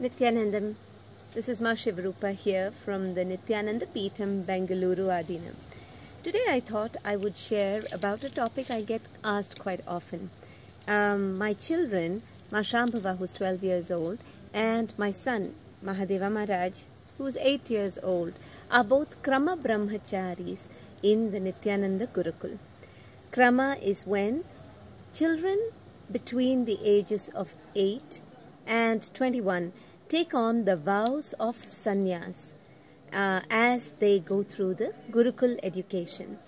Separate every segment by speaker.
Speaker 1: Nityanandam. This is Ma Shivarupa here from the Nityananda Peetham, Bengaluru Adinam. Today I thought I would share about a topic I get asked quite often. My children, Ma Shambhava, who's 12 years old, and my son, Mahadeva Maharaj, who's 8 years old, are both Krama Brahmacharis in the Nityananda Gurukul. Krama is when children between the ages of 8 and 21 take on the vows of sannyas as they go through the Gurukul education.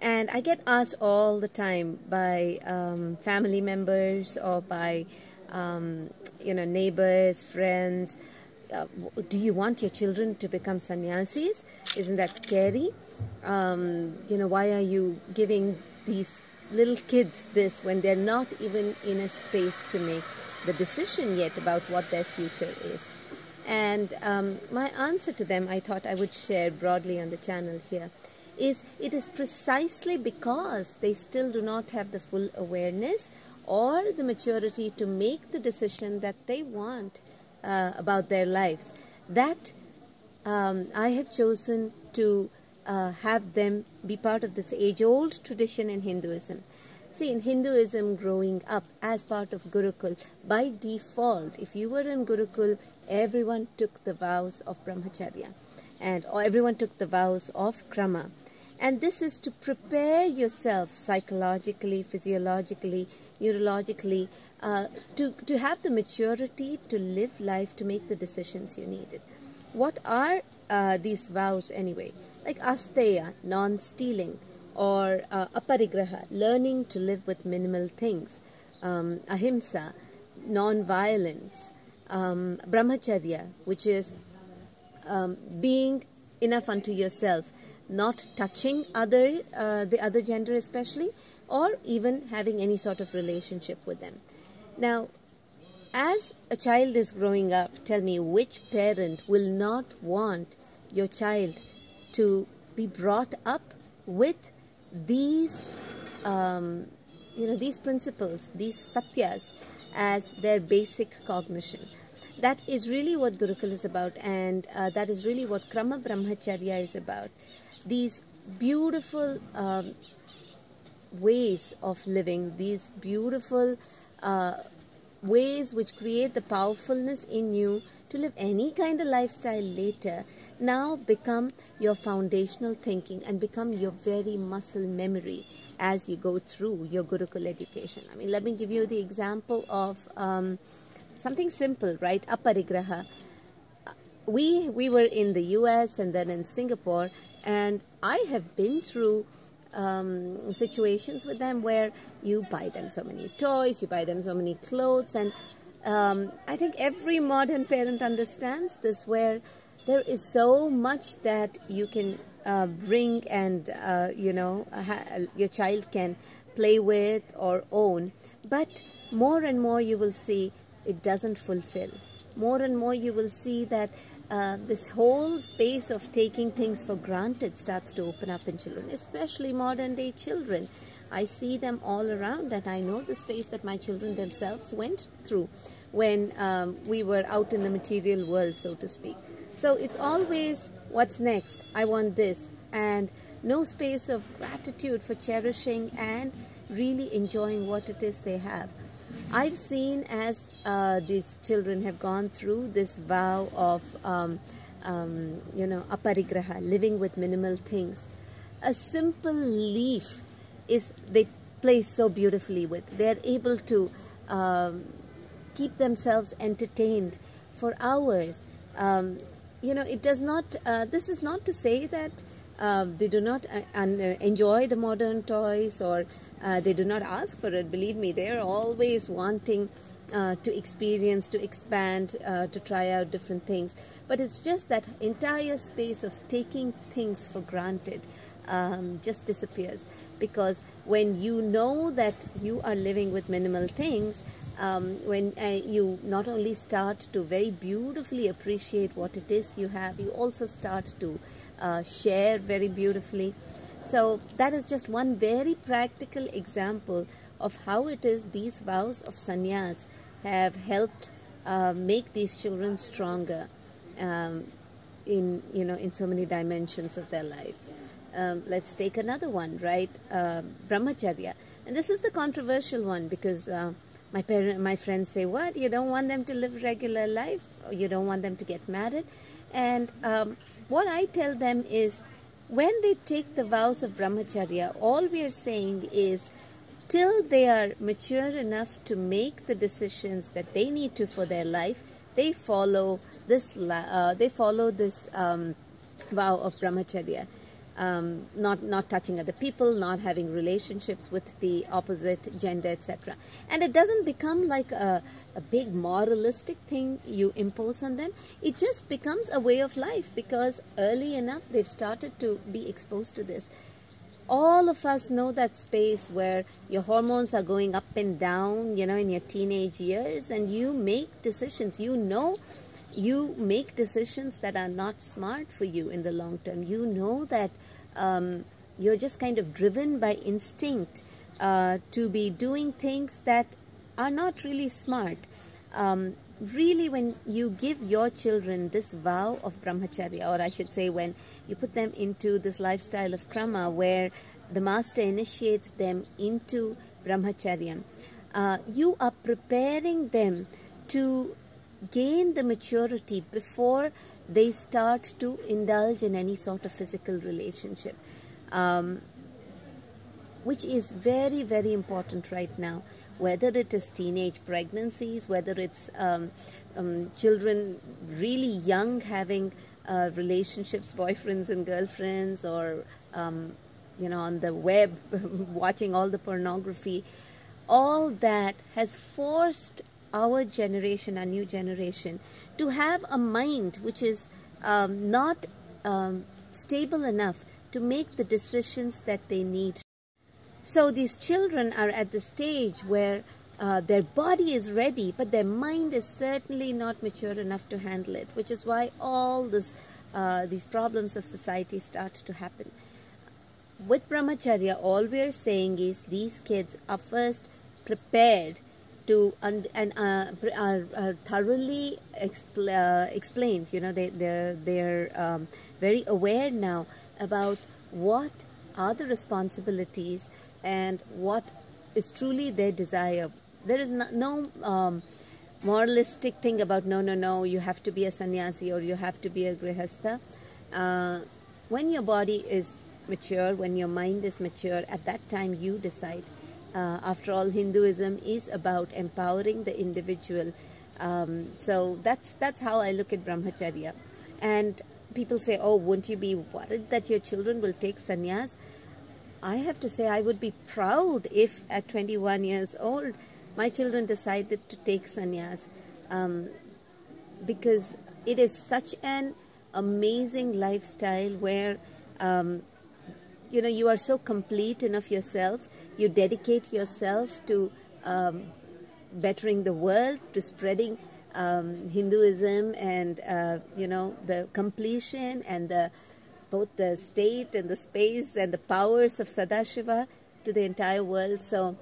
Speaker 1: And I get asked all the time by family members or by neighbors, friends, do you want your children to become sannyasis? Isn't that scary? Why are you giving these little kids this when they're not even in a space to make the decision yet about what their future is? And my answer to them, I thought I would share broadly on the channel here, is it is precisely because they still do not have the full awareness or the maturity to make the decision that they want about their lives that I have chosen to have them be part of this age-old tradition in Hinduism. See, in Hinduism, growing up as part of Gurukul, by default, if you were in Gurukul, everyone took the vows of Brahmacharya and everyone took the vows of Krama. And this is to prepare yourself psychologically, physiologically, neurologically, to have the maturity to live life, to make the decisions you needed. What are these vows anyway? Like asteya, non-stealing, or aparigraha, learning to live with minimal things, ahimsa, non-violence, brahmacharya, which is being enough unto yourself, not touching the other gender especially, or even having any sort of relationship with them. Now, as a child is growing up, tell me which parent will not want your child to be brought up with these, these principles, these satyas as their basic cognition. That is really what Gurukul is about, and that is really what Krama Brahmacharya is about. These beautiful ways of living, these beautiful ways which create the powerfulness in you to live any kind of lifestyle later, now become your foundational thinking and become your very muscle memory as you go through your Gurukul education. I mean, let me give you the example of something simple, right? Aparigraha. We were in the US and then in Singapore, and I have been through situations with them where you buy them so many toys, you buy them so many clothes, and I think every modern parent understands this, where there is so much that you can bring and your child can play with or own, but more and more you will see it doesn't fulfill. More and more you will see that this whole space of taking things for granted starts to open up in children, especially modern day children. I see them all around, and I know the space that my children themselves went through when we were out in the material world, so to speak. So it's always, what's next? I want this, and no space of gratitude for cherishing and really enjoying what it is they have. I've seen as these children have gone through this vow of, aparigraha, living with minimal things. A simple leaf is they play so beautifully with. They're able to keep themselves entertained for hours. It does not, this is not to say that they do not enjoy the modern toys, or they do not ask for it. Believe me, they are always wanting to experience, to expand, to try out different things. But it's just that entire space of taking things for granted just disappears, because when you know that you are living with minimal things, when you not only start to very beautifully appreciate what it is you have, you also start to share very beautifully. So that is just one very practical example of how it is these vows of sannyas have helped make these children stronger in so many dimensions of their lives. Let's take another one, right? Brahmacharya. And this is the controversial one, because my friends say, what? You don't want them to live regular life? Or you don't want them to get married? And what I tell them is, when they take the vows of Brahmacharya, all we are saying is, till they are mature enough to make the decisions that they need to for their life, they follow this vow of Brahmacharya. Not touching other people, not having relationships with the opposite gender, etc. And it doesn't become like a big moralistic thing you impose on them. It just becomes a way of life, because early enough they've started to be exposed to this. All of us know that space where your hormones are going up and down, in your teenage years, and you make decisions. You make decisions that are not smart for you in the long term. You know that you're just kind of driven by instinct to be doing things that are not really smart. Really, when you give your children this vow of Brahmacharya, or I should say when you put them into this lifestyle of Krama, where the master initiates them into Brahmacharyam, you are preparing them to gain the maturity before they start to indulge in any sort of physical relationship, which is very, very important right now. Whether it is teenage pregnancies, whether it's children really young having relationships, boyfriends and girlfriends, or on the web watching all the pornography, all that has forced our generation, our new generation, to have a mind which is not stable enough to make the decisions that they need. So these children are at the stage where their body is ready, but their mind is certainly not mature enough to handle it, which is why all these problems of society start to happen. With Brahmacharya, all we are saying is these kids are first prepared to and are thoroughly explained. They're very aware now about what are the responsibilities and what is truly their desire. There is no moralistic thing about no, you have to be a sannyasi or you have to be a grihastha. When your body is mature, when your mind is mature, at that time you decide. After all, Hinduism is about empowering the individual. So that's how I look at Brahmacharya. And people say, oh, won't you be worried that your children will take sannyas? I have to say, I would be proud if at 21 years old my children decided to take sannyas, because it is such an amazing lifestyle where you are so complete in of yourself. You dedicate yourself to bettering the world, to spreading Hinduism, and the completion and both the state and the space and the powers of Sadashiva to the entire world. So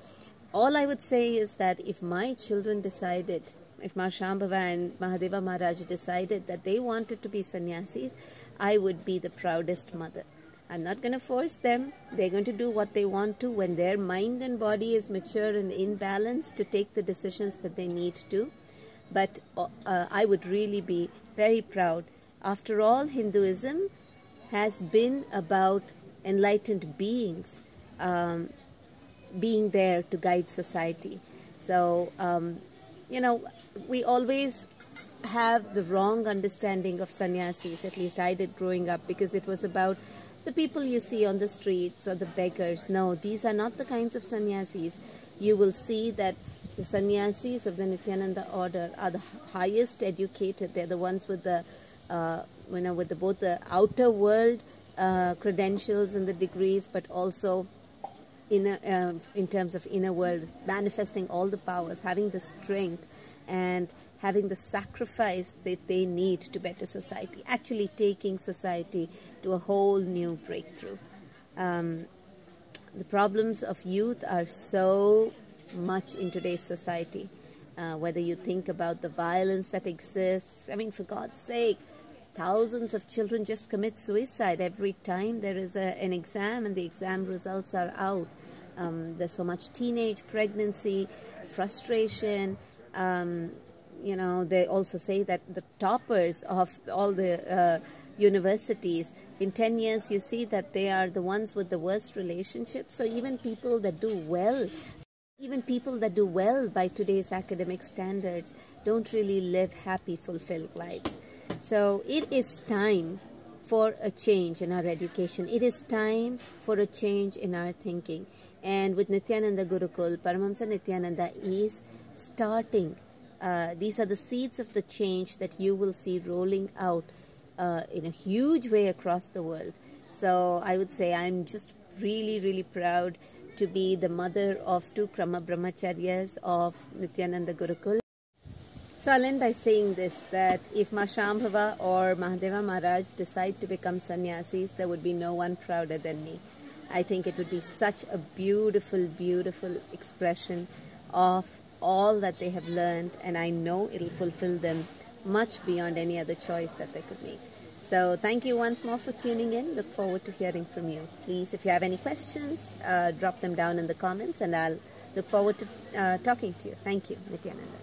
Speaker 1: all I would say is that if my children decided, if Ma Shambhava and Mahadeva Maharaj decided that they wanted to be sannyasis, I would be the proudest mother. I'm not going to force them. They're going to do what they want to when their mind and body is mature and in balance to take the decisions that they need to. But I would really be very proud. After all, Hinduism has been about enlightened beings being there to guide society. So, we always have the wrong understanding of sannyasis, at least I did growing up, because it was about the people you see on the streets or the beggars. No, these are not the kinds of sannyasis. You will see that the sannyasis of the Nityananda order are the highest educated. They're the ones with the with both the outer world credentials and the degrees, but also in terms of inner world, manifesting all the powers, having the strength and having the sacrifice that they need to better society, actually taking society to a whole new breakthrough. The problems of youth are so much in today's society. whether you think about the violence that exists. I mean, for God's sake, thousands of children just commit suicide every time there is an exam and the exam results are out. There's so much teenage pregnancy, frustration. They also say that the toppers of all the universities, in 10 years you see that they are the ones with the worst relationships. So even people that do well by today's academic standards don't really live happy, fulfilled lives. So it is time for a change in our education. It is time for a change in our thinking. And with Nityananda Gurukul, Paramahamsa Nityananda is starting. These are the seeds of the change that you will see rolling out in a huge way across the world. So I would say I'm just really, really proud to be the mother of 2 Krama Brahmacharyas of Nityananda Gurukul. So I'll end by saying this, that if Ma Shambhava or Mahadeva Maharaj decide to become sannyasis, there would be no one prouder than me. I think it would be such a beautiful, beautiful expression of all that they have learned, and I know it'll fulfill them much beyond any other choice that they could make. So thank you once more for tuning in. Look forward to hearing from you. Please, if you have any questions, drop them down in the comments and I'll look forward to talking to you. Thank you, Nityananda.